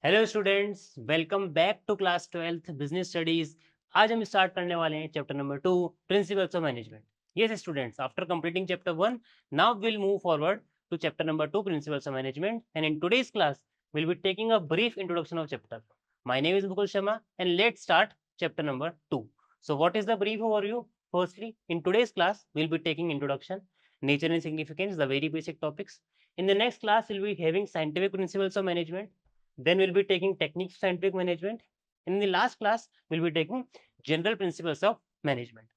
Hello students, welcome back to class 12th business studies. आज हम start करने वाले हैं chapter number 2, principles of management. Yes students, after completing chapter 1, now will move forward to chapter number 2, principles of management, and in today's class will be taking a brief introduction of chapter. My name is Mukul Sharma and let's start chapter number 2। So what is the brief overview? Firstly, in today's class we'll be taking introduction, nature and significance, the very basic topics. In the next class we'll be having scientific principles of management. Then we'll be taking techniques of scientific management. In the last class, we'll be taking general principles of management.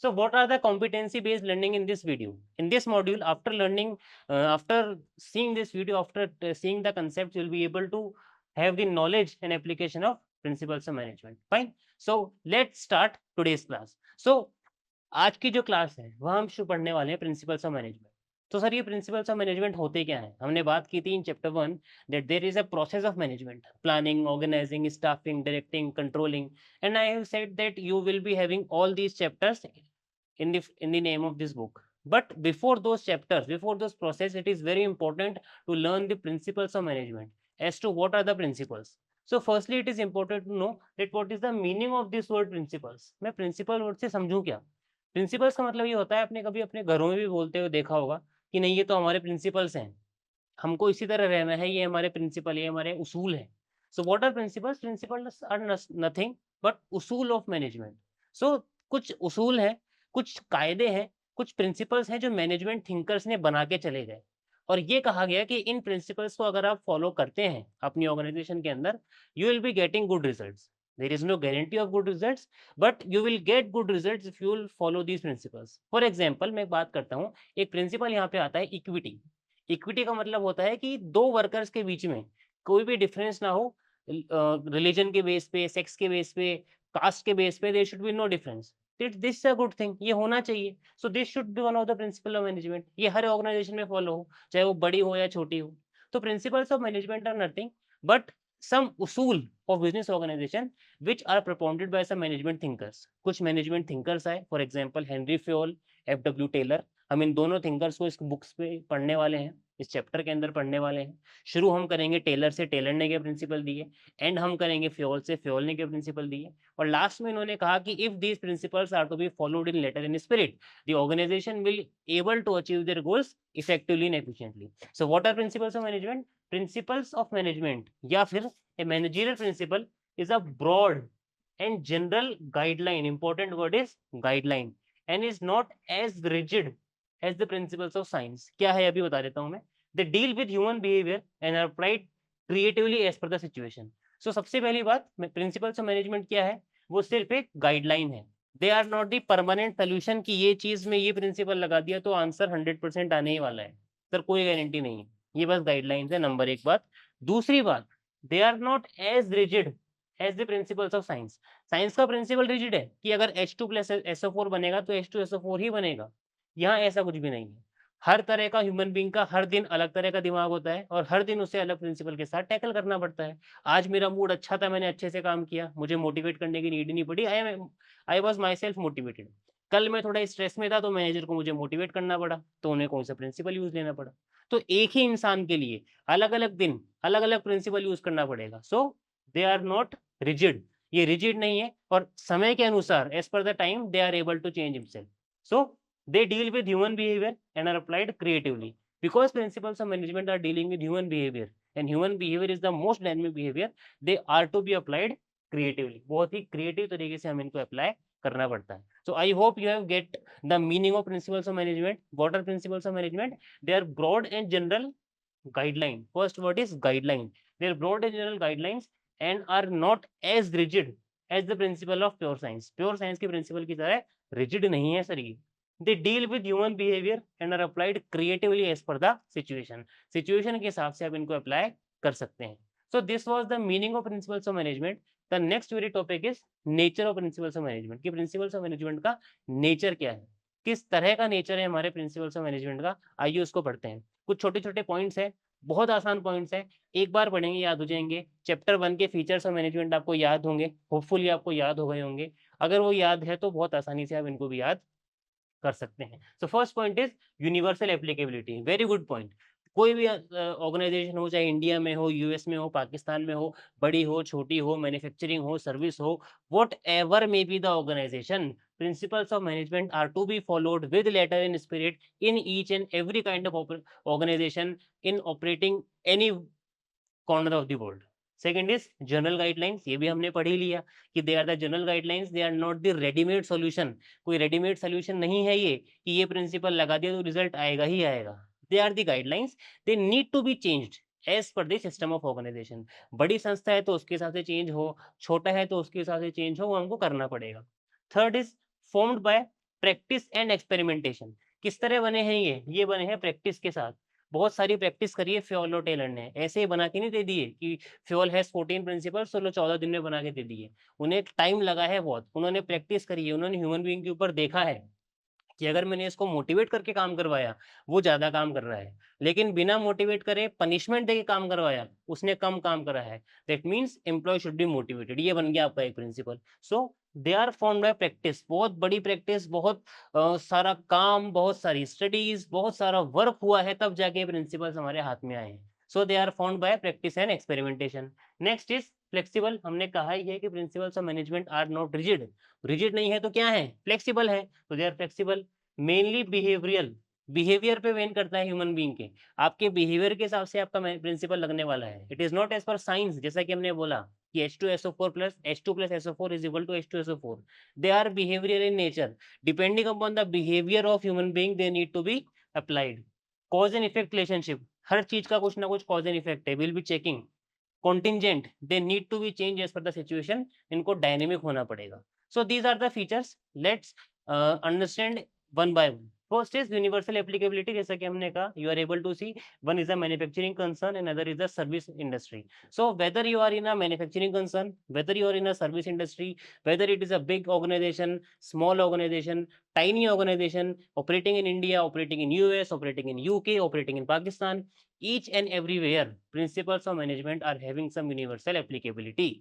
So what are the competency based learning in this video? In this module, after learning, after seeing this video, after seeing the concepts, you'll be able to have the knowledge and application of principles of management. Fine. So let's start today's class. So आज की जो class है वह हम शुरू पढ़ने वाले हैं प्रिंसिपल्स ऑफ मैनेजमेंट। तो सर, ये प्रिंसिपल्स ऑफ मैनेजमेंट होते क्या हैं? हमने बात की थी in chapter 1 that there is a process of management, planning, organising, staffing, directing, controlling, and I have said that you will be having all these chapters in the name of this book. But before those chapters, before those process, it is very important to learn the principles of management. As to what are the principles? So firstly, it is important to know that what is the meaning of this word principles. मैं principal word से समझूं क्या? Principles का मतलब ये होता है, आपने कभी अपने घरों में भी बोलते हुए देखा होगा कि नहीं, ये तो हमारे प्रिंसिपल्स हैं, हमको इसी तरह रहना है, ये हमारे प्रिंसिपल, ये हमारे उसूल हैं। So what are principles? Principles are nothing but उसूल ऑफ मैनेजमेंट। सो कुछ उसूल हैं, कुछ कायदे हैं, कुछ प्रिंसिपल्स हैं जो मैनेजमेंट थिंकर्स ने बना के चले गए। और ये कहा गया कि इन प्रिंसिपल्स को अगर आप फॉलो करते हैं अपनी ऑर्गेनाइजेशन के अंदर, you will be getting good results. There is no guarantee of good results, but you will get good results if you will follow these principles. For example, मैं बात करता हूँ, एक प्रिंसिपल यहाँ पे आता है इक्विटी। इक्विटी का मतलब होता है कि दो वर्कर्स के बीच में कोई भी डिफरेंस ना हो, रिलीजन के बेस पे, सेक्स के बेस पे, कास्ट के बेस पे, there should be no difference. This is a good thing, ये होना चाहिए। So this should be one of the principle of management. ये हर ऑर्गेनाइजेशन में फॉलो हो, चाहे वो बड़ी हो या छोटी हो। तो principles of management are nothing but some उसूल of business organisation which are propounded by some management thinkers. कुछ मैनेजमेंट थिंकर्स आए, for example Henry Fayol, F W. Taylor. हम इन दोनों थिंकर्स को इस बुक्स पे पढ़ने वाले हैं, इस चैप्टर के अंदर पढ़ने वाले हैं। शुरू हम करेंगे टेलर से, टेलर ने क्या प्रिंसिपल दिए, एंड हम करेंगे फ्योल से, फ्योल ने क्या प्रिंसिपल दिए, और लास्ट में इन्होंने कहा कि if these principles are to be followed in letter in spirit, the organisation will able to achieve their goals effectively and efficiently. So what are principles of management? Principles of management या फिर a managerial principle is a broad and general guideline, important word is guideline, and is not as rigid as the principles of science. क्या है अभी बता देता हूं मैं। they deal with human behavior and are applied creatively as per the situation. So सबसे पहली बात, principles of management क्या है? वो सिर्फ एक गाइडलाइन है। They are not the permanent solution कि ये चीज में ये प्रिंसिपल लगा दिया तो आंसर 100% आने ही वाला है। सर कोई गारंटी नहीं है, ये बस गाइडलाइंस है, नंबर एक बात। दूसरी बात, they are not as rigid as the principles of science. Science का प्रिंसिपल रिजिड है कि अगर H2 प्लस SO4 बनेगा तो H2SO4 ही बनेगा। यहाँ ऐसा कुछ भी नहीं है। हर तरह का ह्यूमन बीइंग का हर दिन अलग तरह का दिमाग होता है और हर दिन उसे अलग प्रिंसिपल के साथ टैकल करना पड़ता है। आज मेरा मूड अच्छा था, मैंने अच्छे से काम किया, मुझे मोटिवेट करने की नीड ही नहीं पड़ी, I was my self motivated. कल मैं थोड़ा स्ट्रेस में था तो मैनेजर को मुझे मोटिवेट करना पड़ा, तो उन्हें कौन सा प्रिंसिपल यूज लेना पड़ा। तो एक ही इंसान के लिए अलग अलग दिन अलग अलग प्रिंसिपल यूज करना पड़ेगा। So they are not rigid, ये रिजिड नहीं है, और समय के अनुसार as per the time they are able to change himself. So they deal with human behavior and are applied creatively, because principles of management are dealing with human behavior and human behavior is the most dynamic behavior. They are to be applied creatively, बहुत ही creative तरीके से हम इनको apply करना पड़ता है। So I hope you have get the meaning of principles of management. What are principles of management? They are broad and general guideline. First word is guideline. They are broad and general guidelines and are not as rigid as the principle of pure science. Pure science के principle की तरह rigid नहीं है sir ये। they deal with human behavior and are applied creatively as per the situation. Situation के हिसाब से आप इनको apply कर सकते हैं। So this was the meaning of principles of management. The next very topic is nature of principles of management. कि principles of management का nature क्या है, किस तरह का nature है हमारे principles of management का, आइए उसको पढ़ते हैं। कुछ छोटे छोटे पॉइंट्स हैं, बहुत आसान पॉइंट्स हैं, एक बार पढ़ेंगे याद हो जाएंगे। चैप्टर 1 के फीचर्स ऑफ मैनेजमेंट आपको याद होंगे, होपफुली आपको याद हो गए होंगे। अगर वो याद है तो बहुत आसानी से आप इनको भी याद कर सकते हैं। सो first point is universal applicability, very good point. कोई भी ऑर्गेनाइजेशन हो, चाहे इंडिया में हो, यूएस में हो, पाकिस्तान में हो, बड़ी हो, छोटी हो, मैन्युफैक्चरिंग हो, सर्विस हो, whatever may be the organisation, principles of management are to be followed with letter and spirit in each and every kind of organization in operating any corner of the world. Second is general guidelines. ये भी हमने पढ़ ही लिया कि they are the general guidelines, they are not the ready-made solution. कोई ready-made solution नहीं है ये कि ये principle लगा दिया तो result आएगा ही आएगा. They are the guidelines. They need to be changed as per the system of organization. बड़ी संस्था है तो उसके हिसाब से चेंज हो, छोटा है तो उसके हिसाब से चेंज हो, वो हमको करना पड़ेगा. Third is formed by practice and experimentation. किस तरह बने हैं ये बने हैं प्रैक्टिस के साथ. बहुत सारी प्रैक्टिस करी है फ्योल और टेलर ने, ऐसे ही बना के नहीं दे दिए कि फ्योल हैज 14 प्रिंसिपल्स चलो 14 दिन में बना के दे दिए. उन्हें टाइम लगा है बहुत, उन्होंने प्रैक्टिस करी है, उन्होंने ह्यूमन बीइंग के ऊपर देखा है कि अगर मैंने इसको मोटिवेट करके काम करवाया, वो ज़्यादा काम कर रहा है। लेकिन बिना मोटिवेट करे पनिशमेंट देके काम करवाया, उसने कम काम करा है। That means employee should be motivated. ये बन गया आपका एक principle. So they are formed by practice. बहुत बड़ी प्रैक्टिस, बहुत सारा काम, बहुत सारी स्टडीज, बहुत सारा वर्क हुआ है, तब जाके प्रिंसिपल्स हमारे हाथ में आए हैं। So they are formed by practice and experimentation. Next is flexible. हमने कहा ही है कि principles of management are not rigid. Rigid नहीं है तो क्या है? फ्लेक्सिबल है। तो they are flexible. Mainly behavioural, behaviour पे वेन करता है ह्यूमन बीइंग के। आपके बिहेवियर के हिसाब से आपका प्रिंसिपल लगने वाला है। It is not as per science, जैसा कि हमने बोला कि H2SO4 plus H2 plus SO4 is equal to H2SO4. They are behaviour in nature. Depending upon the behaviour of human being they need to be applied. Cause and effect relationship, हर चीज का कुछ ना कुछ कॉज एंड इफेक्ट है, will be checking. Contingent, they need to be change as per the situation. इनको dynamic होना पड़ेगा. So these are the features. Let's understand one by one. First is universal applicability. जैसा कि हमने कहा, you are able to see one is the manufacturing concern and other is the service industry. So whether you are in a manufacturing concern, whether you are in a service industry, whether it is a big organisation, small organisation, tiny organization, operating in India, operating in US, operating in UK, operating in Pakistan, each and everywhere principles of management are having some universal applicability.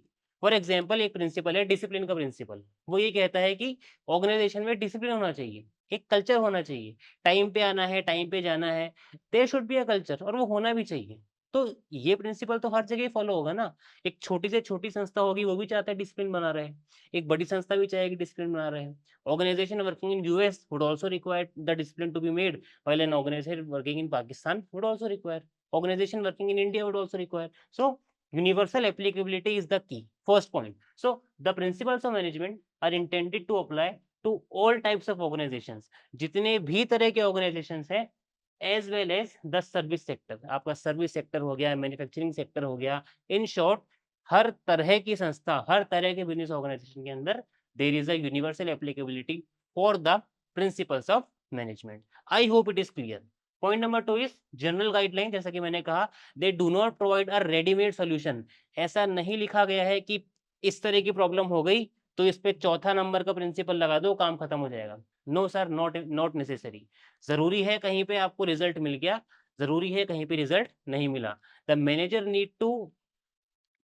For example एक principal है discipline का principal. वो ये कहता है कि organisation में discipline होना चाहिए, एक कल्चर होना चाहिए, टाइम पे आना है, टाइम पे जाना है. There should be a culture, और वो होना भी चाहिए. तो ये प्रिंसिपल तो हर जगह फॉलो होगा ना. एक छोटी से छोटी संस्था होगी, वो भी चाहता है डिसिप्लिन बना रहे. एक बड़ी संस्था भी चाहेगी डिसिप्लिन बना रहे. Organization working in US would also require the discipline to be made, while an organization working in Pakistan would also require. Organization working in India would also require. So universal applicability is the key. First point. So the principles of management are intended to apply to all types of organizations. जितने भी तरह के organizations हैं, as well as the service sector. आपका service sector हो गया, manufacturing sector हो गया. इन शॉर्ट, हर तरह की संस्था, हर तरह के बिजनेस ऑर्गेनाइजेशन के अंदर there is a universal applicability for the principles of management. I hope it is clear. Point number 2 is general guideline. जैसा कि मैंने कहा, they do not provide a ready-made solution. ऐसा नहीं लिखा गया है कि इस तरह की प्रॉब्लम हो गई तो इस पे चौथा नंबर का प्रिंसिपल लगा दो, काम खत्म हो जाएगा. No sir, not necessary. जरूरी है कहीं पे आपको रिजल्ट मिल गया, जरूरी है कहीं पे रिजल्ट नहीं मिला. The manager need to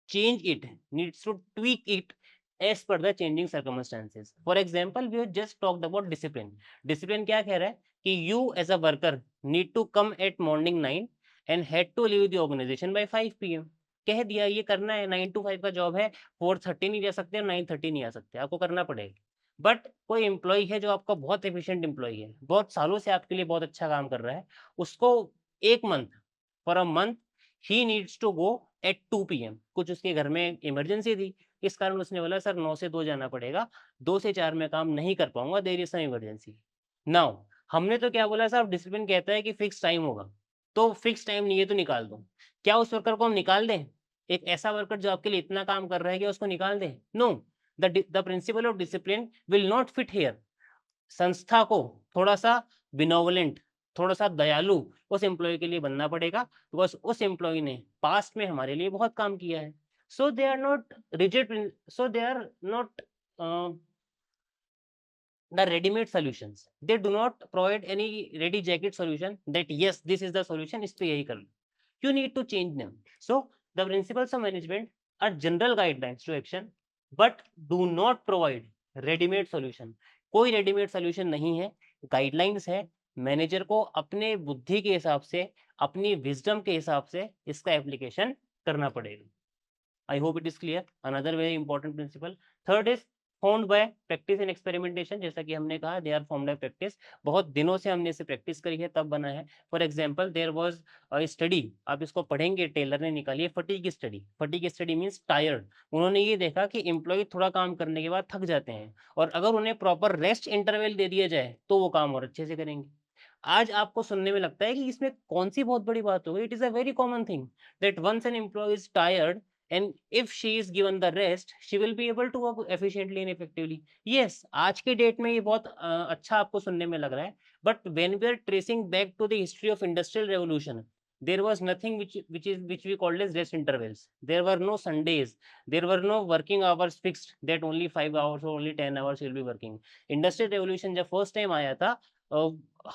change it, needs to tweak it as per the changing circumstances. For example, we have just talked about discipline. Discipline क्या कह रहा है कि you as a worker need to come at morning 9 and had to leave the organization by 5 p.m. कह दिया ये करना है, 9 to 5 का जॉब है, 4:30 नहीं जा सकते, 9:30 नहीं आ सकते, आपको करना पड़ेगा. बट कोई एम्प्लॉय है जो आपका बहुत एफिशिएंट एम्प्लॉय है, बहुत सालों से आपके लिए बहुत अच्छा काम कर रहा है, उसको एक मंथ, फॉर अ मंथ ही needs to go at 2 PM. कुछ उसके घर में इमरजेंसी थी, इस कारण उसने बोला सर 9 से 2 जाना पड़ेगा, 2 से 4 में काम नहीं कर पाऊंगा, there is some emergency. Now हमने तो क्या बोला सर, डिसिप्लिन कहता है कि फिक्स टाइम होगा, तो फिक्स टाइम नहीं है तो निकाल दो. क्या उस वर्कर को हम निकाल दें? एक ऐसा वर्कर जो आपके लिए इतना काम कर रहा है, क्या उसको निकाल दें? No. The principle of discipline will not fit here. संस्था को थोड़ा सा बिनोवलेंट, थोड़ा सा दयालु उस एम्प्लॉय के लिए बनना पड़ेगा, बिकॉज उस एम्प्लॉय ने पास्ट में हमारे लिए बहुत काम किया है. So they are not rigid, so they are not the ready-made solutions. They do not provide any ready jacket solution that yes this is the solution, इस पे यही कर लो. You need to change them. So the principles of management are general guidelines to action but do not provide ready-made solution. कोई ready-made solution नहीं है, guidelines है, manager को अपने बुद्धि के हिसाब से, अपनी विजडम के हिसाब से इसका एप्लीकेशन करना पड़ेगा। I hope it is clear. Another very important principle. Third is formed by practice and experimentation. जैसा कि हमने कहा they are formed by practice. बहुत दिनों से हमने इसे प्रैक्टिस करी है तब बना है. For example, there was a study. आप इसको पढ़ेंगे, टेलर ने निकाली है fatigue study. Fatigue study means tired. उन्होंने ये देखा कि एम्प्लॉय थोड़ा काम करने के बाद थक जाते हैं और अगर उन्हें प्रॉपर रेस्ट इंटरवल दे दिया जाए तो वो काम और अच्छे से करेंगे। आज आपको सुनने में लगता है कि इसमें कौन सी बहुत बड़ी बात हो गई। It is a very common thing that once an employee is tired and if she is given the rest she will be able to work efficiently and effectively. Yes, आज के डेट में ये बहुत अच्छा आपको सुनने में लग रहा है, but when we are tracing back to the history of industrial revolution there was nothing which we called as rest intervals. There were no Sundays, there were no working hours fixed that only 5 hours or only 10 hours will be working. Industrial revolution जब first time आया था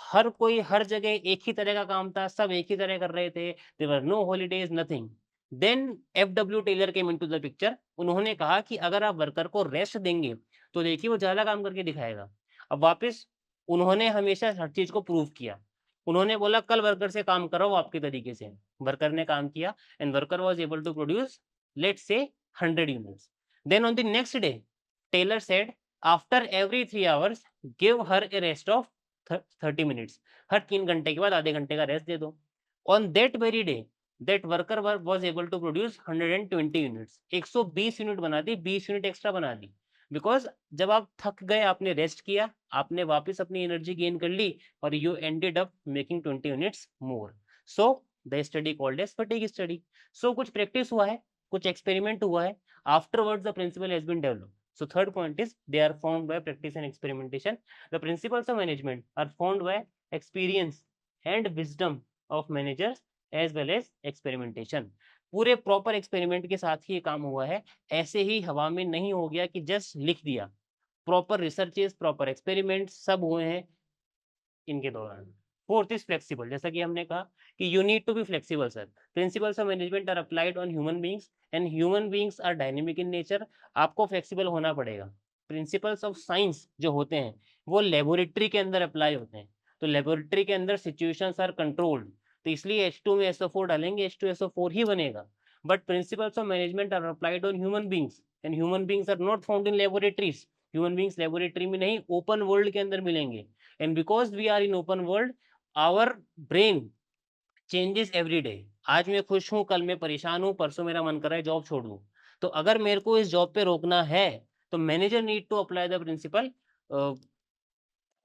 हर कोई हर जगह एक ही तरह का काम था, सब एक ही तरह कर रहे थे, there were no holidays, nothing. Then FW Taylor came into the picture. उन्होंने कहा कि अगर आप वर्कर को रेस्ट देंगे तो देखिए वो ज्यादा काम करके दिखाएगा। अब वापस उन्होंने हमेशा हर चीज को प्रूव किया। उन्होंने बोला कल वर्कर से काम कराओ आपके तरीके से। वर्कर ने काम किया and worker was able to produce let's say 100 units. Then on the next day Taylor said after every 3 hours give her a rest of 30 minutes. हर 3 घंटे के बाद आधे घंटे का रेस्ट दे दो। On that very day that worker was able to produce 120 units. 120 unit बना दी, 20 unit extra बना दी। बिकॉज जब आप थक गए, आपने रेस्ट किया, आपने वापस अपनी एनर्जी गेन कर ली और you ended up making 20 units more. So the study called as fatigue study. सो कुछ प्रैक्टिस हुआ है, कुछ एक्सपेरिमेंट हुआ है, afterwards the principle has been developed. So third point is they are formed by practice and experimentation. The principles of management are formed by experience and wisdom of managers as well as experimentation. पूरे proper experiment के साथ ही ये काम हुआ है, ऐसे ही हवा में नहीं हो गया कि जस्ट लिख दिया। प्रॉपर रिसर्चेस, प्रॉपर एक्सपेरिमेंट सब हुए हैं इनके दौरान। Fourth is flexible. जैसा कि हमने कहा कि you need to be flexible sir. Principles of management are applied on human beings and human beings are dynamic in nature. आपको फ्लेक्सिबल होना पड़ेगा। प्रिंसिपल्स ऑफ साइंस जो होते हैं वो लेबोरेटरी के अंदर अप्लाई होते हैं, तो लेबोरेटरी के अंदर सिचुएशंस आर कंट्रोल्ड, तो इसलिए H2 में SO4 डालेंगे H2SO4 ही बनेगा। But principles of management are applied on human beings and human beings are not found in laboratories. Human beings laboratory में नहीं, ओपन वर्ल्ड के अंदर मिलेंगे। And because we are in open world our brain changes every day. आज मैं खुश हूँ, कल मैं परेशान हूँ, परसों मेरा मन कर रहा है जॉब छोड़ दूँ। तो अगर मेरे को इस जॉब पे रोकना है तो manager need to apply the principle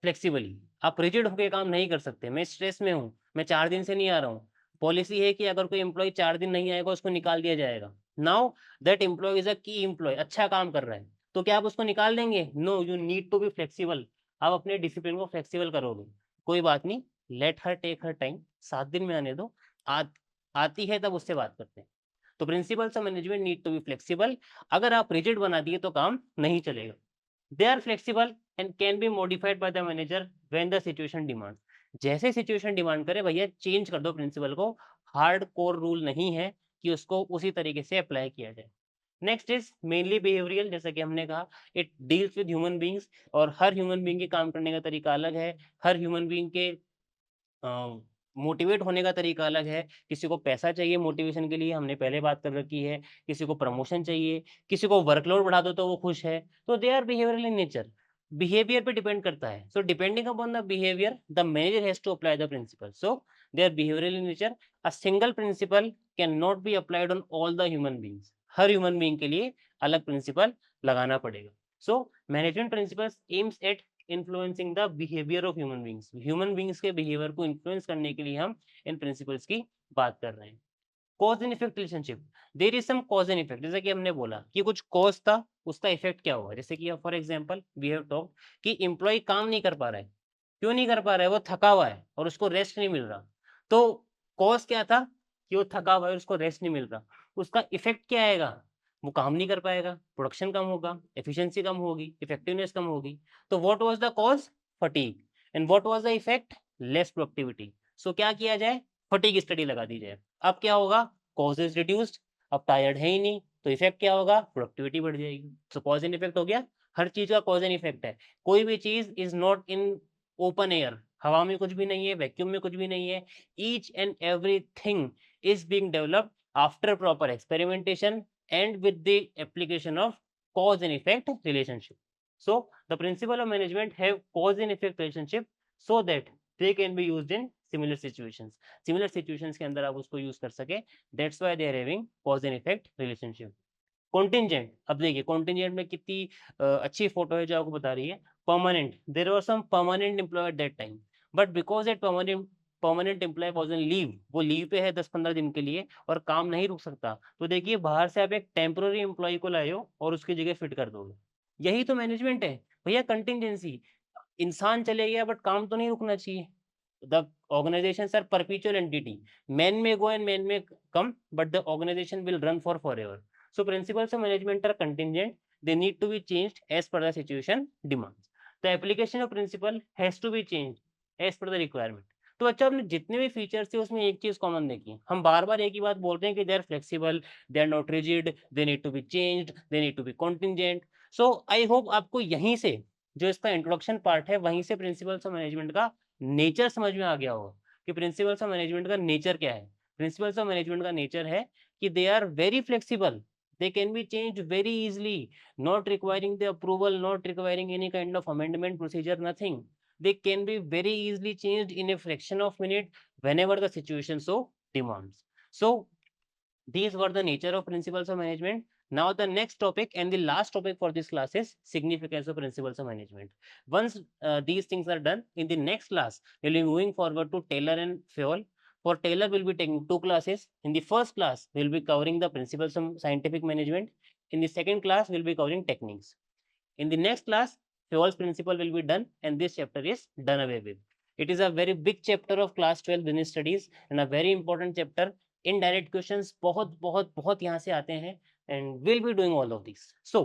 flexibly. आप रिजिड होकर काम नहीं कर सकते। मैं स्ट्रेस में हूँ, मैं 4 दिन से नहीं आ रहा हूँ, पॉलिसी है कि अगर कोई एम्प्लॉय 4 दिन नहीं आएगा उसको निकाल दिया जाएगा। Now that employee is a key employee, अच्छा काम कर रहा है, तो क्या आप उसको निकाल देंगे? No, you need to be flexible. आप अपने डिसिप्लिन को फ्लेक्सिबल करोगे, कोई बात नहीं, let her take her time, 7 दिन में आने दो, आती है तब उससे बात करते हैं। तो principles of management need to be flexible. अगर आप रिजिड बना दिए तो काम नहीं चलेगा। They are flexible and can be modified by the manager when the situation demand. जैसे सिचुएशन डिमांड करे भैया चेंज कर दो प्रिंसिपल को। हार्ड कोर रूल नहीं है कि उसको उसी तरीके से अप्लाई किया जाए। Next is mainly behavioural. जैसा कि हमने कहा it deals with human beings और हर ह्यूमन बींग के काम करने का तरीका अलग है। हर ह्यूमन बींग के मोटिवेट होने का तरीका अलग है। किसी को पैसा चाहिए मोटिवेशन के लिए, हमने पहले बात कर रखी है। किसी को प्रमोशन चाहिए, किसी को वर्कलोड बढ़ा दो तो वो खुश है। तो they are behavioural in nature. Behaviour पे डिपेंड करता है। So depending upon the behaviour the manager has to apply the principle. So they are behavioural in nature. A single principle can not be applied on all the human beings. हर human being के लिए अलग principle लगाना पड़ेगा। So management principles aims at influencing the behaviour of human beings. Human beings के behaviour को influence करने के लिए हम इन प्रिंसिपल्स की बात कर रहे हैं। Cause and effect relationship. There is some cause and effect. जैसे कि हमने बोला कि कुछ कॉज था, उसका इफेक्ट क्या हुआ। जैसे कि for example we have talked कि एम्प्लॉय काम नहीं कर पा रहा है। क्यों नहीं कर पा रहा है? वो थका हुआ है और उसको रेस्ट नहीं मिल रहा। तो कॉज क्या था कि वो थका हुआ है और उसको रेस्ट नहीं मिल रहा। उसका इफेक्ट क्या आएगा? वो काम नहीं कर पाएगा, प्रोडक्शन कम होगा, एफिशिएंसी कम होगी, इफेक्टिवनेस कम होगी। तो what was the cause? Fatigue. And what was the effect? Less productivity. So क्या किया जाए? फटीग स्टडी लगा दी जाए। अब क्या होगा? Cause is reduced. अब टायर्ड है ही नहीं तो इफेक्ट क्या होगा? प्रोडक्टिविटी बढ़ जाएगी। सो कॉज एंड इफेक्ट हो गया। हर चीज का कॉज एंड इफेक्ट है। कोई भी चीज is not in open air, हवा में कुछ भी नहीं है, वैक्यूम में कुछ भी नहीं है. Each and everything is being developed after proper experimentation and with the application of cause and effect relationship. So the principle of management have cause and effect relationship so that they can be used in similar situations. Similar situations के अंदर आप उसको use कर सके. That's why they are having cause and effect relationship. Contingent, अब देखिए contingent में कितनी अच्छी फोटो है जो आपको बता रही है. Permanent, there was some permanent employee at that time, but because that permanent employee was in leave, वो लीव पे है 10-15 दिन के लिए और काम नहीं रुक सकता, तो देखिए बाहर से आप एक टेम्पोररी एम्प्लॉय को लाए हो और उसकी जगह फिट कर दोगे. यही तो मैनेजमेंट है भैया, कंटिजेंसी. इंसान चले गया बट काम तो नहीं रुकना चाहिए. The organisations are perpetual entity. Man may go and man may come, but the organisation will run for ever. So principles of management are contingent. They need to be changed as per the situation demands. The application of principle has to be changed as per the requirement. तो अच्छा, आपने जितने भी features थे उसमें एक चीज common देखी. हम बार बार एक ही बात बोलते हैं कि they are flexible, they are not rigid, they need to be changed, they need to be contingent. So I hope आपको यहीं से जो इसका इंट्रोडक्शन पार्ट है वहीं से प्रिंसिपल्स ऑफ मैनेजमेंट का नेचर समझ में आ गया होगा कि प्रिंसिपल्स ऑफ मैनेजमेंट का नेचर क्या है. प्रिंसिपल्स ऑफ मैनेजमेंट का नेचर है कि they are very flexible. They can be changed very easily, not requiring the approval, not requiring any kind of amendment procedure, nothing. They can be very easily changed in a fraction of minute whenever the situation so demands. So these were the nature of principles of management. Now the next topic and the last topic for this class is significance of principles of management. Once these things are done, in the next class we'll be moving forward to Taylor and Fayol. For Taylor, we'll be taking 2 classes. In the first class, we'll be covering the principles of scientific management. In the second class, we'll be covering techniques. In the next class, Fayol's principle will be done and this chapter is done away with. It is a very big chapter of class 12 business studies and a very important chapter. Indirect questions बहुत बहुत बहुत यहाँ से आते हैं and we'll be doing all of these. So,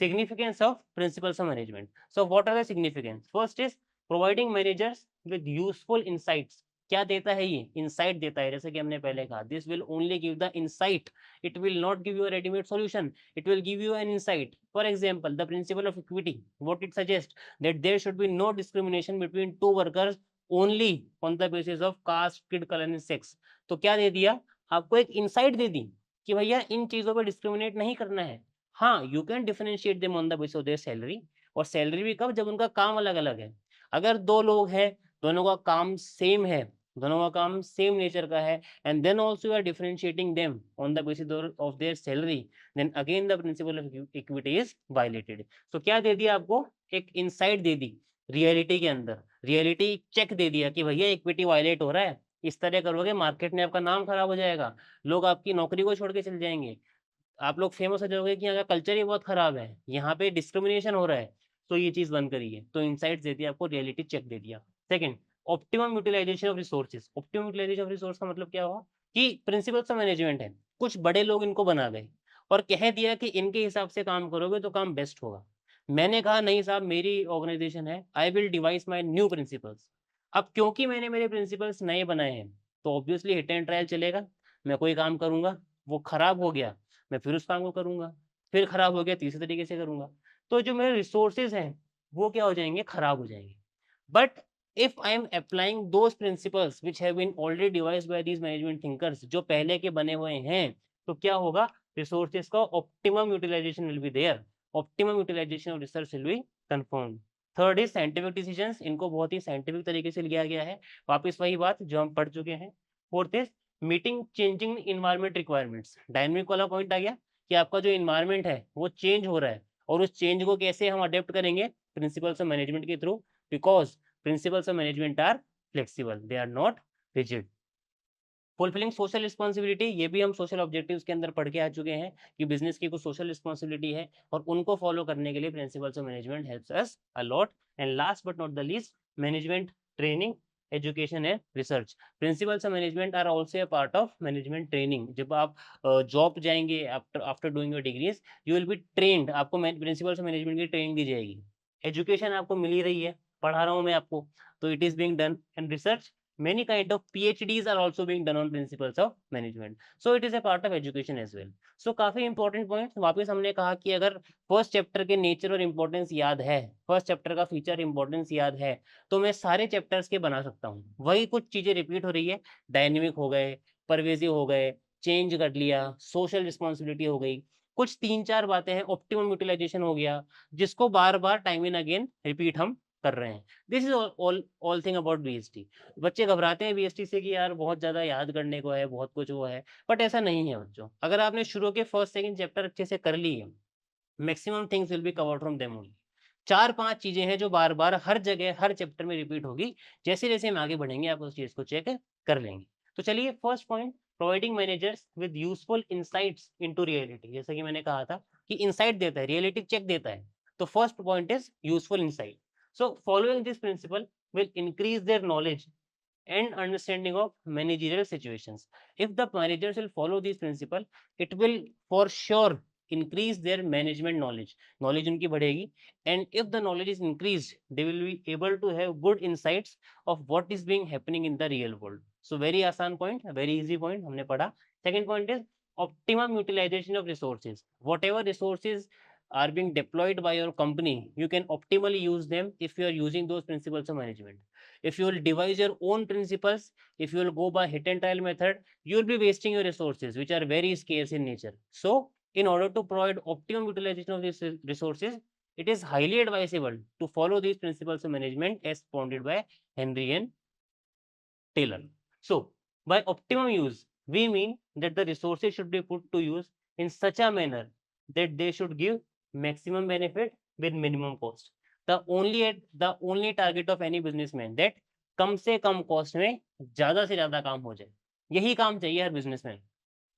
significance of principles of management. So, what are the significance? First is providing managers with useful insights. क्या देता है ये? इंसाइट देता है. जैसे कि हमने पहले कहा, this will only give the insight, it will not give you a readymade solution, it will give you an insight. For example, the principle of equity, what it suggests, that there should be no discrimination between two workers only on the basis of caste, kid, color and sex. तो क्या दे दिया आपको? एक insight दे दी कि भैया इन चीजों पे discriminate नहीं करना है. हाँ, you can differentiate them on the basis of their salary, और सैलरी भी कब? जब उनका काम अलग अलग है. अगर दो लोग हैं, दोनों का काम सेम है, दोनों का काम सेम नेचर का है, and then also you are differentiating them on the basis of their salary, then again the principle of equity is violated. So क्या दे दिया आपको? एक इंसाइट दे दी रियलिटी के अंदर, रियलिटी चेक दे दिया कि भैया इक्विटी वायलेट हो रहा है, इस तरह करोगे मार्केट में आपका नाम खराब हो जाएगा, लोग आपकी नौकरी को छोड़ के चले जाएंगे, आप लोग फेमस हो जाओगे कि यहाँ का कल्चर ही बहुत खराब है, यहाँ पे डिस्क्रिमिनेशन हो रहा है, तो ये चीज बंद करिए. तो इंसाइट्स दे दिया आपको, रियलिटी चेक दे दिया. Second, optimum utilisation of resources. Optimum utilisation of resource का मतलब क्या हुआ कि प्रिंसिपल्स ऑफ मैनेजमेंट है, कुछ बड़े लोग इनको बना गए और कह दिया कि इनके हिसाब से काम करोगे तो काम बेस्ट होगा. मैंने कहा नहीं साहब, मेरी ऑर्गेनाइजेशन है, I will device my new principles. अब क्योंकि मैंने मेरे प्रिंसिपल्स नए बनाए हैं, तो ऑब्वियसली हिट एंड ट्रायल चलेगा. मैं कोई काम करूंगा, वो खराब हो गया, मैं फिर उस काम को करूंगा, फिर खराब हो गया तीसरे तरीके से करूंगा, तो जो मेरे रिसोर्सेज हैं वो क्या हो जाएंगे? खराब हो जाएंगे. But if I am applying those principles which have been already devised by these management thinkers, जो पहले के बने हुए हैं, तो क्या होगा? रिसोर्सेज का optimum utilisation will be there, optimum utilisation of resource will be confirm. Third is scientific decisions. इनको बहुत ही साइंटिफिक तरीके से लिया गया है, वापस वही बात जो हम पढ़ चुके हैं. Fourth is meeting changing environment requirements. Dynamic वाला पॉइंट आ गया कि आपका जो इन्वायरमेंट है वो चेंज हो रहा है, और उस चेंज को कैसे हम अडेप्ट करेंगे? प्रिंसिपल्स ऑफ मैनेजमेंट के through, because principles of management are flexible, they are not rigid. Fulfilling social responsibility, ये भी हम सोशल ऑब्जेक्टिव्स के अंदर पढ़ के आ चुके हैं कि बिजनेस की कुछ सोशल रिस्पॉन्सिबिलिटी है और उनको फॉलो करने के लिए principles of management helps us a lot. And last but not the least, management training, education and research. Principles of management are also a part of management training. जब आप job जाएंगे after doing your degrees, you will be trained, आपको principles of management की training दी जाएगी. Education आपको मिल ही रही है, पढ़ा रहा हूँ मैं आपको, तो it is being done. And research, many kind of PhDs are also being done on principles of management. So it is a part of education as well. So काफी इंपॉर्टेंट पॉइंट वापस हमने कहा कि अगर फर्स्ट चैप्टर के nature और importance याद है, फर्स्ट चैप्टर का फीचर इंपॉर्टेंस याद है, तो मैं सारे चैप्टर्स के बना सकता हूँ। वही कुछ चीजें रिपीट हो रही है, डायनेमिक हो गए, परवेजिव हो गए, चेंज कर लिया, सोशल रिस्पॉन्सिबिलिटी हो गई, कुछ 3-4 बातें हैं, ऑप्टिमम यूटिलाइजेशन हो गया, जिसको बार बार टाइम एंड अगेन रिपीट हम कर रहे हैं। This is all thing about BST. बच्चे घबराते हैं बीएसटी से कि यार बहुत ज्यादा याद करने को है, बहुत कुछ वो है, बट ऐसा नहीं है बच्चों। अगर आपने शुरू के फर्स्ट सेकंड चैप्टर अच्छे से कर ली है, maximum things will be covered from them only. 4-5 चीजें हैं जो बार बार हर जगह हर चैप्टर में रिपीट होगी, जैसे जैसे हम आगे बढ़ेंगे आप उस चीज को चेक कर लेंगे। तो चलिए first point, providing managers with useful insights into reality. जैसा कि मैंने कहा था कि इंसाइट देता है, रियलिटी चेक देता है। तो first point is useful insight. So following this principle will increase their knowledge and understanding of managerial situations. If the managers will follow these principle, it will for sure increase their management knowledge. Knowledge उनकी बढ़ेगी, and if the knowledge is increased, they will be able to have good insights of what is being happening in the real world. So very आसान point, very easy point हमने पढ़ा. Second point is optimum utilization of resources. Whatever resources are being deployed by your company, you can optimally use them if you are using those principles of management. If you will devise your own principles, if you will go by hit and trial method, you will be wasting your resources, which are very scarce in nature. So in order to provide optimum utilization of these resources, it is highly advisable to follow these principles of management as founded by Henry and Taylor. So by optimum use, we mean that the resources should be put to use in such a manner that they should give maximum benefit with minimum cost. The only target of any businessman that कम से कम cost में ज्यादा से ज्यादा काम हो जाए, यही काम चाहिए हर बिजनेसमैन।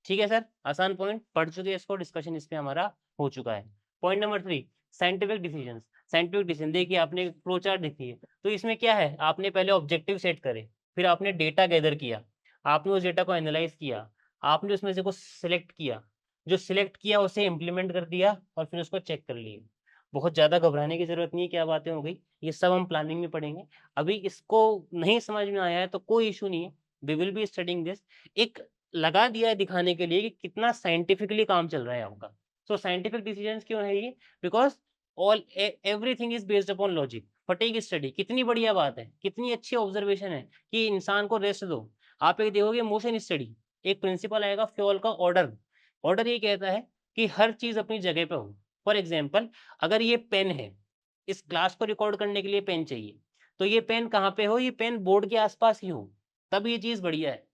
ठीक है सर, आसान पॉइंट पढ़ चुके हैं, इसको डिस्कशन इस पे हमारा हो चुका है। Point number 3, scientific decisions. Scientific decision देखिए, आपने फ्लो चार्ट देखी है, तो इसमें क्या है, आपने पहले ऑब्जेक्टिव सेट करे, फिर आपने डेटा गैदर किया, आपने उस डेटा को एनालाइज किया, आपने उसमें से कुछ सिलेक्ट किया, जो सिलेक्ट किया उसे इम्प्लीमेंट कर दिया और फिर उसको चेक कर लिया। बहुत ज़्यादा घबराने की ज़रूरत नहीं है, क्या बातें हो गई, ये सब हम प्लानिंग में पढ़ेंगे। अभी इसको नहीं समझ में आया है तो कोई इशू नहीं है, we will be studying this. एक लगा दिया है दिखाने के लिए कि कितना साइंटिफिकली काम चल रहा है आपका। सो साइंटिफिक डिसीजंस क्यों है ये, because all everything is based upon logic. Fatigue study कितनी बढ़िया बात है, कितनी अच्छी ऑब्जर्वेशन है कि इंसान को रेस्ट दो। आप एक देखोगे मोशन स्टडी, एक प्रिंसिपल आएगा फ्यूल का ऑर्डर। ऑर्डर ये कहता है कि हर चीज अपनी जगह पे हो। फॉर एग्जाम्पल, अगर ये पेन है, इस क्लास को रिकॉर्ड करने के लिए पेन चाहिए, तो ये पेन कहाँ पे हो, ये पेन बोर्ड के आसपास ही हो, तब ये चीज बढ़िया है।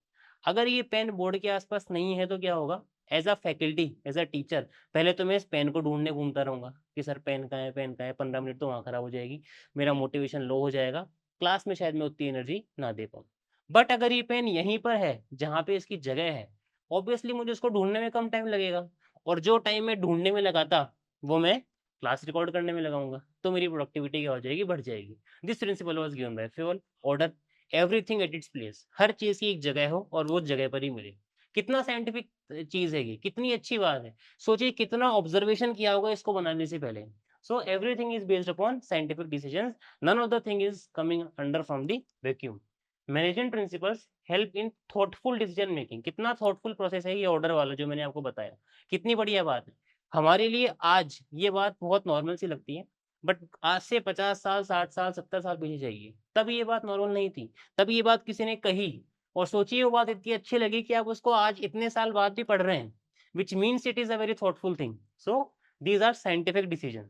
अगर ये पेन बोर्ड के आसपास नहीं है तो क्या होगा, as a faculty, as a teacher, पहले तो मैं इस पेन को ढूंढने घूमता रहूंगा कि सर पेन कहाँ है, पेन कहाँ है। 15 मिनट तो वहाँ खराब हो जाएगी, मेरा मोटिवेशन लो हो जाएगा, क्लास में शायद मैं उतनी एनर्जी ना दे पाऊँ। बट अगर ये पेन यहीं पर है जहाँ पे इसकी जगह है, ऑब्वियसली मुझे उसको ढूंढने में कम टाइम लगेगा, और जो टाइम मैं ढूंढने में लगाता वो मैं क्लास रिकॉर्ड करने में लगाऊंगा, तो मेरी प्रोडक्टिविटी क्या हो जाएगी, बढ़ जाएगी। This principle was given by Fayol order, everything at its place, हर चीज की एक जगह हो और वो जगह पर ही मिले। कितना साइंटिफिक चीज है ये, कितनी अच्छी बात है। सोचिए कितना ऑब्जर्वेशन किया होगा इसको बनाने से पहले। So everything is based upon scientific decisions, none of the thing is coming under from the vacuum. Management principles help in thoughtful decision making. कितना थॉटफुल प्रोसेस है ये ऑर्डर वाला जो मैंने आपको बताया, कितनी बढ़िया बात है। हमारे लिए आज ये बात बहुत नॉर्मल सी लगती है, बट आज से 50 साल, 60 साल, 70 साल पीछे जाइए, तब ये बात नॉर्मल नहीं थी। तब ये बात किसी ने कही, और सोचिए वो बात इतनी अच्छी लगी कि आप उसको आज इतने साल बाद भी पढ़ रहे हैं, which means it is a very thoughtful thing. So these are scientific decision,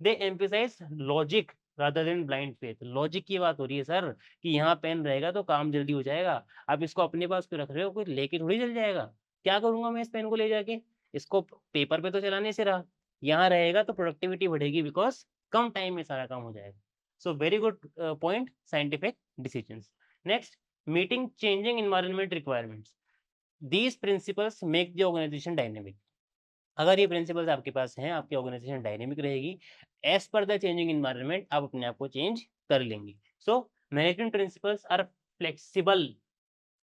they emphasize logic rather than blind faith. Logic की बात हो रही है सर कि यहाँ पेन रहेगा तो काम जल्दी हो जाएगा, आप इसको अपने पास क्यों रख रहे हो, कोई लेके थोड़ी चल जाएगा। क्या करूंगा मैं इस पेन को ले जाके, इसको पेपर पे तो चलाने से रहा, यहाँ रहेगा तो प्रोडक्टिविटी बढ़ेगी, बिकॉज कम टाइम में सारा काम हो जाएगा। So very good point, scientific decisions. Next, meeting changing environment requirements. These principles make the organization dynamic. अगर ये प्रिंसिपल्स आपके पास हैं, आपकी ऑर्गेनाइजेशन डायनेमिक रहेगी, as per the changing environment आप अपने आप को चेंज कर लेंगे। So management principles are flexible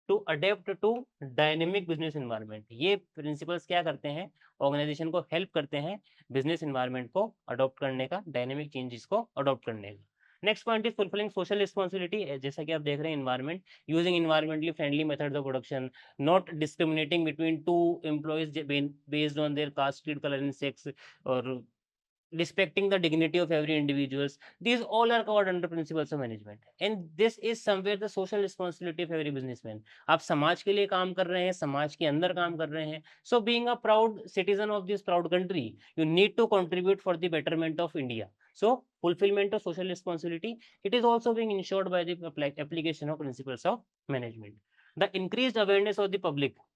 to adapt to dynamic business environment. ये प्रिंसिपल्स क्या करते हैं, ऑर्गेनाइजेशन को हेल्प करते हैं बिजनेस इन्वायरमेंट को अडॉप्ट करने का, डायनेमिक चेंजेस को अडॉप्ट करने का। Next point is fulfilling social responsibility, जैसा कि आप देख रहे हैं environment, using environmentally friendly methods of production, not discriminating between two employees based on their caste, creed, colour and sex, और respecting the dignity of every individuals. These all are covered under principles of management, and this is somewhere the social responsibility of every businessman. आप समाज के लिए काम कर रहे हैं, समाज के अंदर काम कर रहे हैं. So being a proud citizen of this proud country, you need to contribute for the betterment of India. So fulfillment of social responsibility, it is also being ensured by the application of principles of management. The increased awareness of the public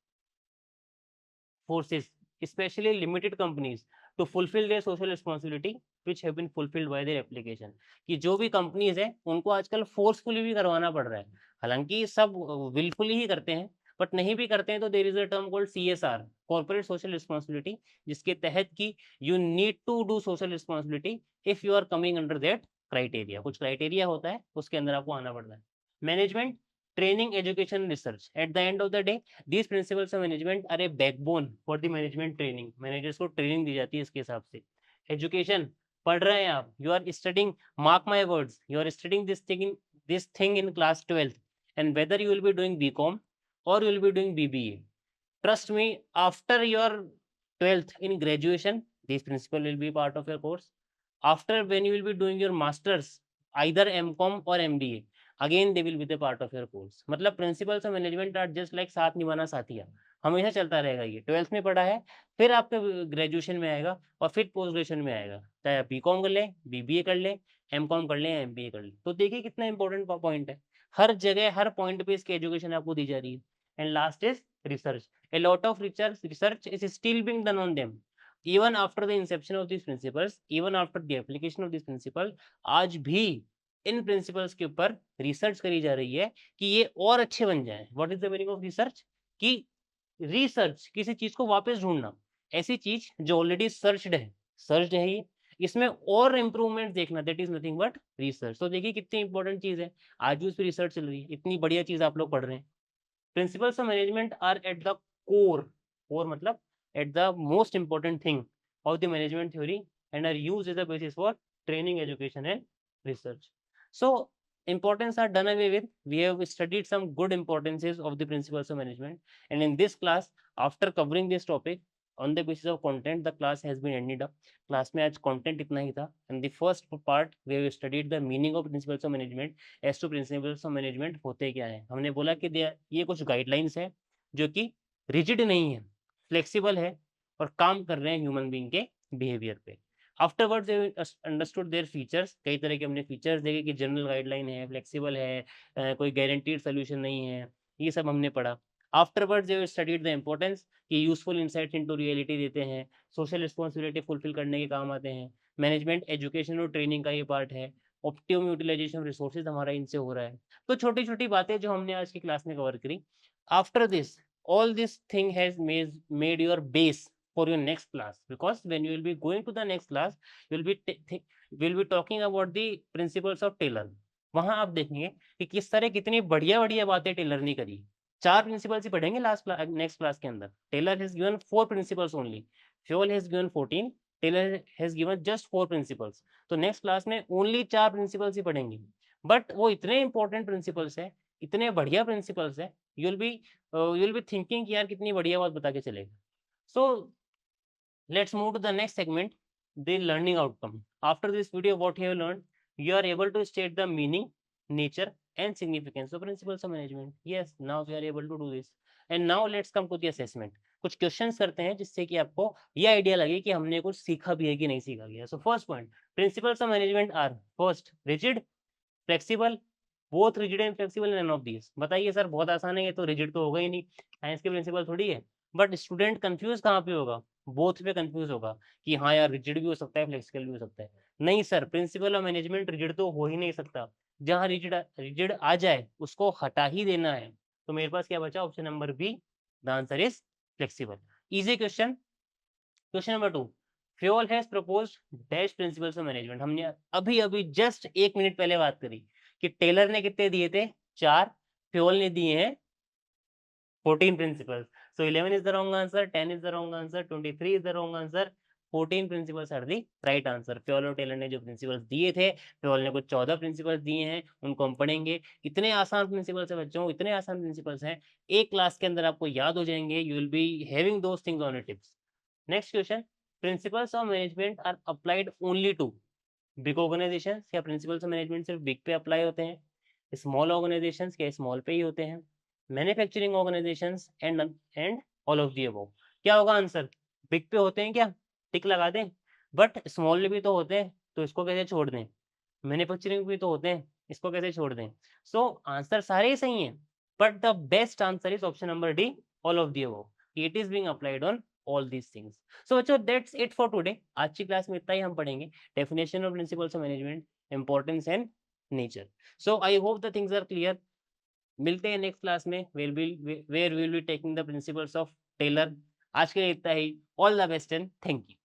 forces, especially limited companies, to fulfill their social responsibility which have been fulfilled by their application. कि जो भी companies है उनको आजकल forcefully भी करवाना पड़ रहा है, हालांकि सब विलफुली ही करते हैं, बट नहीं भी करते हैं तो there is a term called CSR, corporate social responsibility, जिसके तहत कि you need to do social responsibility if you are coming under that criteria. कुछ क्राइटेरिया होता है, उसके अंदर आपको आना पड़ता है. Management, training, education, research. At the end of the day, these principles of management are a backbone for the management training. Managers को training दी जाती है इसके हिसाब से. Education, पढ़ रहे हैं आप, you are studying, mark my words, you are studying this thing in class 12th, and whether you will be doing BCom or you will be doing BBA. Trust me, after your 12th in graduation, this principle will be part of your course. After when you will be doing your masters, either MCom or MBA, again they will be the part of your course. मतलब principles of management are just like साथ निभाना साथिया, हमेशा चलता रहेगा. ये 12th में पढ़ा है, फिर आपके ग्रेजुएशन में आएगा, और फिर पोस्ट ग्रेजुएशन में आएगा, चाहे आप BCom कर लें, BBA कर लें, MCom कर लें, MBA कर लें. तो देखिए कितना इंपॉर्टेंट पॉइंट है, हर जगह हर पॉइंट पे इसकी एजुकेशन आपको दी जा रही है. And last is research. A lot of research is still being done on them. Even after the inception of these principles, even after the application of this principle, आज भी इन प्रिंसिपल्स के ऊपर रिसर्च करी जा रही है कि ये और अच्छे बन जाएं. What is the meaning of research? कि रिसर्च किसी चीज को वापस ढूंढना, ऐसी चीज जो ऑलरेडी सर्च्ड है ये, इसमें और इम्प्रूवमेंट देखना, that is nothing but research. तो देखिए कितनी इंपॉर्टेंट चीज है, आज भी उस पर रिसर्च चल रही है, इतनी बढ़िया चीज आप लोग पढ़ रहे हैं. Principles of management are at the core मतलब at the most important thing of the management theory, and are used as a basis for training, education and research. So importance are done away with. We have studied some good importances of the principles of management, and in this class, after covering this topic on the basis of content, the class has been ended up. Class में आज content इतना ही था, and the first part we have studied the meaning of principles of management. S to principles of management होते क्या है, हमने बोला कि ये कुछ गाइडलाइंस है जो कि रिजिड नहीं है, फ्लेक्सिबल है, और काम कर रहे हैं ह्यूमन बीइंग के बिहेवियर पे. Afterwards they understood their features, कई तरह के हमने फीचर्स देखे कि जनरल गाइडलाइन है, फ्लेक्सिबल है, कोई गारंटीड सोल्यूशन नहीं है, ये सब हमने पढ़ा. Afterwards they studied the importance कि यूजफुल इंसाइट्स इनटू रियलिटी देते हैं, सोशल रिस्पॉन्सिबिलिटी फुलफिल करने के काम आते हैं. मैनेजमेंट एजुकेशन और ट्रेनिंग का ये पार्ट है. ऑप्टिमम यूटिलाइजेशन ऑफ रिसोर्सेज हमारा इनसे हो रहा है. तो छोटी छोटी बातें जो हमने आज की क्लास में कवर करी. After this, all this thing has made your base for your next class, because when you will be going to the next class, you will be talking about the principles of Taylor. वहां आप देखेंगे कि किस तरह कितनी बढ़िया बढ़िया बातें टेलर ने करी. 4 प्रिंसिपल्स ही पढ़ेंगे नेक्स्ट क्लास के अंदर. Taylor has given 4 principles only, Fayol has given 14, Taylor has given just 4 principles. तो नेक्स्ट क्लास में ओनली 4 प्रिंसिपल्स ही पढ़ेंगे, बट वो इतने इंपॉर्टेंट प्रिंसिपल्स है, इतने बढ़िया प्रिंसिपल्स है, यू विल बी थिंकिंग कि यार कितनी बढ़िया बात बता के चलेगा. So let's move to the next segment, the learning outcome. After this video what you have learn, you are able to state the meaning, nature and significance of principles of management. Yes, now we are able to do this. And now let's come to the assessment. कुछ questions करते हैं जिससे कि आपको ये idea लगे कि हमने कुछ सीखा भी है कि नहीं सीखा गया. So first point, principles of management are first rigid, flexible, both rigid and flexible, none of this. बताइए सर बहुत आसान है, ये तो रिजिड तो होगा ही नहीं, साइंस के प्रिंसिपल थोड़ी है. बट स्टूडेंट कंफ्यूज कहाँ पे होगा, बोथ पे कंफ्यूज होगा कि हाँ यार रिजिड भी हो सकता है, फ्लेक्सिबल भी हो सकता है. नहीं sir, principal of management rigid तो हो ही नहीं सकता. जहां रिजिड आ जाए उसको हटा ही देना है. तो मेरे पास क्या बचा, option number B, the answer is flexible. Easy question. Question number 2, Fayol has proposed dash principles of management. हमने अभी अभी जस्ट 1 मिनट पहले बात करी कि टेलर ने कितने दिए थे, 4, फ्योल ने दिए हैं 14 principles. So 11 is the wrong answer, 10 is the wrong answer, 23 is the wrong answer, 14 principles are the right answer. Fayol और टेलर ने जो प्रिंसिपल्स दिए थे, फ्योल ने कुछ 14 प्रिंसिपल्स दिए हैं, उनको हम पढ़ेंगे। इतने आसान प्रिंसिपल्स है बच्चों, इतने आसान प्रिंसिपल्स हैं, एक क्लास के अंदर आपको याद हो जाएंगे। You will be having those things on your tips. Next question, principles of management are applied only to big organization. क्या प्रिंसिपल्स ऑफ मैनेजमेंट सिर्फ बिग पे अप्लाई होते हैं? स्मॉल ऑर्गेनाइजेशन क्या स्मॉल पे ही होते हैं? Manufacturing organization and all of the above. क्या होगा आंसर? बिग पे होते हैं क्या? टिक लगा दें। बट स्मॉल में भी तो होते हैं, तो इसको कैसे छोड़ दें? मैन्युफैक्चरिंग भी तो होते हैं, इसको कैसे छोड़ दें? सो आंसर सारे ही सही हैं, but the best answer is option number D, all of the above. It is being applied on all these things. So बच्चों दैट्स इट फॉर टुडे। आज की क्लास में इतना ही हम पढ़ेंगे। Definition of principles of management, importance and nature. So I hope the things are clear. मिलते हैं नेक्स्ट क्लास में, where will be taking the principles of Taylor. आज के लिए इतना ही। All the best and thank you.